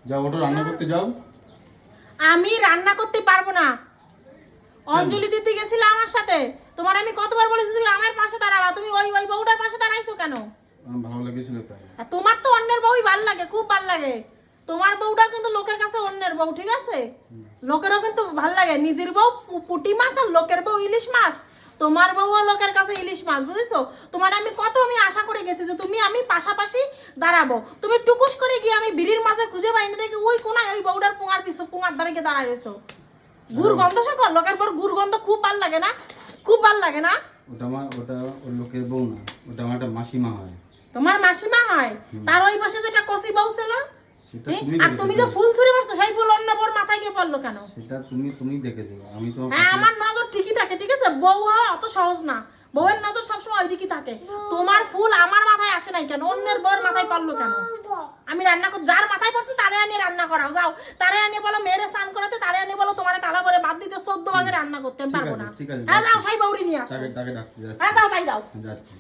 যাও ওটা রান্না করতে যাও। আমি রান্না করতে পারবো না। অঞ্জলি দিতে গেছিল আমার সাথে, তোমার আমি কতবার বলেছি তুমি আমার পাশে দাঁড়াবা, তুমি ওই ওই বউটার পাশে দাঁড়াইছো কেন? আমার ভালো লেগেছিল তাই। আর তোমার তো অন্যের বউই ভাল লাগে, খুব ভাল লাগে। তোমার বউটা কিন্তু লোকের কাছে অন্যের বউ, ঠিক আছে? লোকেরও কিন্তু ভাল লাগে। নিজের বউ পুঁটি মাছ আর লোকের বউ ইলিশ মাছ। তোমার বউও লোকের কাছে ইলিশ মাছ, বুঝেছো? তোমার আমি আমি আশা করে গেছি যে তুমি আমি পাশাপাশি দাঁড়াবো, তুমি টুকুস করে গিয়ে আমি বিড়ির মাঝে খুঁজে পাইনি দেখি ওই কোনায় ওই বউটার পুঙার পিছু পুঙার দ্বারা গিয়ে দাঁড়ায় রয়েছো। গুড় গন্ধ সে কর, লোকের পর গুড় গন্ধ খুব ভাল লাগে না? খুব ভাল লাগে না? ওটা ওর লোকের বউ না, ওটা আমার একটা মাসিমা হয়। তোমার মাসিমা হয়? তার ওই পাশে যেটা কষি বউ ছিল, সেটা আর তুমি যে ফুল ছুরি মারছো সেই ফুল অন্য বউর মাথায় গিয়ে পড়লো কেন? সেটা তুমি দেখেছো, আমি তো। হ্যাঁ, আমার নজর ঠিকই থাকে, ঠিক আছে? বউ হওয়া অত সহজ না, বউয়ের নজর সবসময় ওইদিকে থাকে। তোমার ফুল আমার মাথায় আসে নাই কেন, অন্যের বউর মাথায় পড়লো কেন? আমি রান্না কর, যার মাথায় পড়ছে তারে আনিয়ে রান্না করাও, যাও তারে আনিয়ে বলো মেয়েরে স্নান করাতে, তারে আনিয়ে বলো তোমার তালা ভরে বাদ দিতে, 14 ভাগে রান্না করতে আমি পারবো না। হ্যাঁ যাও, সেই বউরি নিয়ে আসো। তাকে ডাকতে যাচ্ছি। হ্যাঁ যাও, তাই যাও। যাচ্ছি।